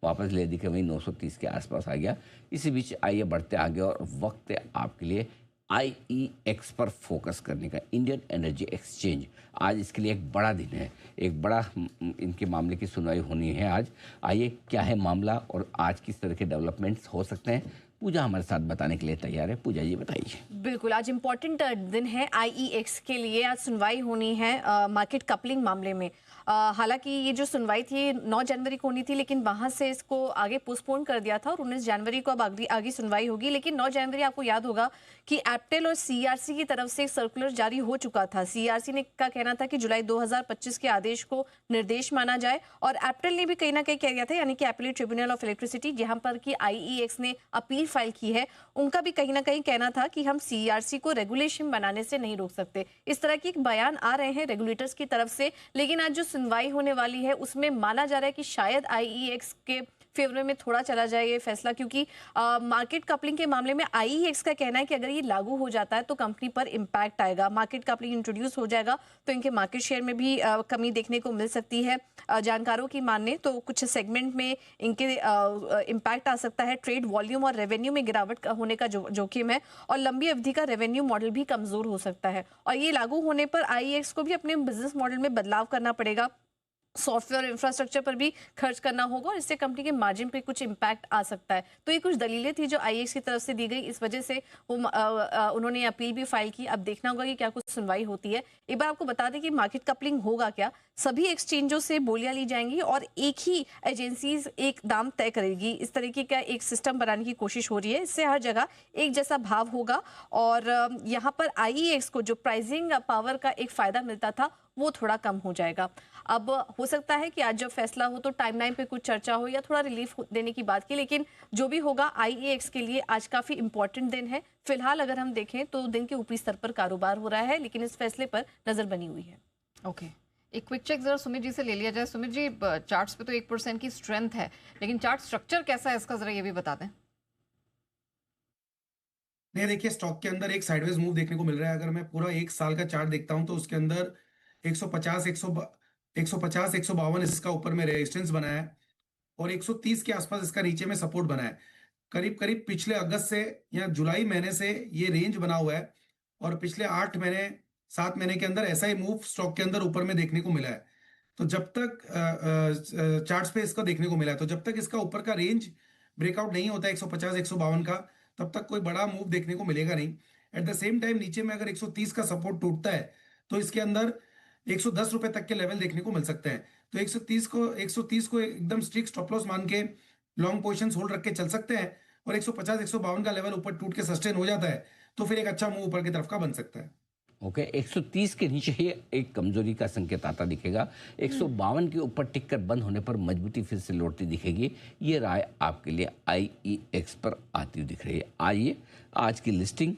वापस ले दी कि वही 930 के आसपास आ गया। इसी बीच आइए बढ़ते आगे और वक्त है आपके लिए आईईएक्स पर फोकस करने का, इंडियन एनर्जी एक्सचेंज। आज इसके लिए एक बड़ा दिन है, एक बड़ा इनके मामले की सुनवाई होनी है आज। आइए क्या है मामला और आज किस तरह के डेवलपमेंट्स हो सकते हैं, पूजा हमारे साथ बताने के लिए तैयार है। पूजा जी बताइए। बिल्कुल, आज इम्पॉर्टेंट दिन है आईईएक्स के लिए। आज सुनवाई होनी है मार्केट कपलिंग मामले में। हालांकि ये जो सुनवाई थी 9 जनवरी को होनी थी, लेकिन वहां से इसको आगे पोस्टपोन कर दिया था और 19 जनवरी को अब आगे सुनवाई होगी। लेकिन 9 जनवरी आपको याद होगा कि एप्टेल और सीईआरसी की तरफ से एक सर्कुलर जारी हो चुका था। सीईआरसी ने का कहना था कि जुलाई 2025 के आदेश को निर्देश माना जाए और एप्टेल ने भी कहीं ना कहीं कह दिया था, यानी कि एपीलेट ट्रिब्यूनल ऑफ इलेक्ट्रिसिटी, जहां पर कि आईईएक्स ने अपील फाइल की है, उनका भी कहीं ना कहीं कहना था कि हम सीईआरसी को रेगुलेशन बनाने से नहीं रोक सकते। इस तरह के एक बयान आ रहे हैं रेगुलेटर्स की तरफ से। लेकिन आज जो सुनवाई होने वाली है उसमें माना जा रहा है कि शायद आईईएक्स के फेवर में थोड़ा चला जाए ये फैसला, क्योंकि मार्केट कपलिंग के मामले में आईईएक्स का कहना है कि अगर ये लागू हो जाता है तो कंपनी पर इम्पैक्ट आएगा। मार्केट कपलिंग इंट्रोड्यूस हो जाएगा तो इनके मार्केट शेयर में भी कमी देखने को मिल सकती है। जानकारों की माने तो कुछ सेगमेंट में इनके इम्पैक्ट आ सकता है। ट्रेड वॉल्यूम और रेवेन्यू में गिरावट होने का जोखिम है और लंबी अवधि का रेवेन्यू मॉडल भी कमजोर हो सकता है। और ये लागू होने पर आईईएक्स को भी अपने बिजनेस मॉडल में बदलाव करना पड़ेगा, सॉफ्टवेयर इंफ्रास्ट्रक्चर पर भी खर्च करना होगा और इससे कंपनी के मार्जिन पे कुछ इम्पैक्ट आ सकता है। तो ये कुछ दलीलें थी जो आईएक्स की तरफ से दी गई, इस वजह से वो उन्होंने अपील भी फाइल की। अब देखना होगा कि क्या कुछ सुनवाई होती है। एक बार आपको बता दें कि मार्केट कपलिंग होगा क्या। सभी एक्सचेंजों से बोलियां ली जाएंगी और एक ही एजेंसीज एक दाम तय करेगी। इस तरीके का एक सिस्टम बनाने की कोशिश हो रही है। इससे हर जगह एक जैसा भाव होगा और यहाँ पर आईईएक्स को जो प्राइसिंग पावर का एक फायदा मिलता था वो थोड़ा कम हो जाएगा। अब हो सकता है कि आज जब फैसला हो तो टाइमलाइन पे कुछ चर्चा हो या थोड़ा रिलीफ देने की बात की, लेकिन जो भी होगा आईईएक्स के लिए आज काफी इंपॉर्टेंट दिन है। फिलहाल अगर हम देखें तो दिन के ऊपरी स्तर पर कारोबार हो रहा है, लेकिन इस फैसले पर नजर बनी हुई है। ओके, एक क्विक चेक जरा सुमित जी से ले लिया जाए। सुमित जी, चार्ट्स पे तो 1% की स्ट्रेंथ है, लेकिन चार्ट स्ट्रक्चर कैसा है इसका जरा ये भी बता दें। नहीं, देखिए स्टॉक के अंदर एक साइडवेज मूव देखने को मिल रहा है। अगर मैं पूरा एक साल का चार्ट देखता हूं तो उसके अंदर 150 152 इसका ऊपर में रेजिस्टेंस बना है और 130 के आसपास इसका नीचे में सपोर्ट बना है। करीब करीब पिछले अगस्त से या जुलाई महीने से ये रेंज बना हुआ है और पिछले 7 महीने के अंदर ऐसा ही मूव स्टॉक के अंदर ऊपर में देखने को मिला है। तो जब तक चार्ट्स पे इसका देखने को मिला है, तो जब तक इसका ऊपर का रेंज ब्रेकआउट नहीं होता 150 152 का, तब तक कोई बड़ा मूव देखने को मिलेगा नहीं। एट द सेम टाइम नीचे में अगर 130 का सपोर्ट टूटता है तो इसके अंदर 110 रुपए तक के लेवल देखने को मिल सकते हैं। तो 130 को एकदम स्ट्रिक्ट स्टॉप लॉस मान के लॉन्ग पोजीशंस होल्ड रख के चल सकते हैं और 150 152 का लेवल ऊपर टूट के सस्टेन हो जाता है तो फिर एक अच्छा मूव ऊपर की तरफ का बन सकता है। ओके, 130 के नीचे ही एक कमजोरी का संकेत आता दिखेगा। 152 के ऊपर टिक कर बंद होने पर मजबूती फिर से लौटती दिखेगी। ये राय आपके लिए आईईएक्स पर आती हुई दिख रही है। आइए आज की लिस्टिंग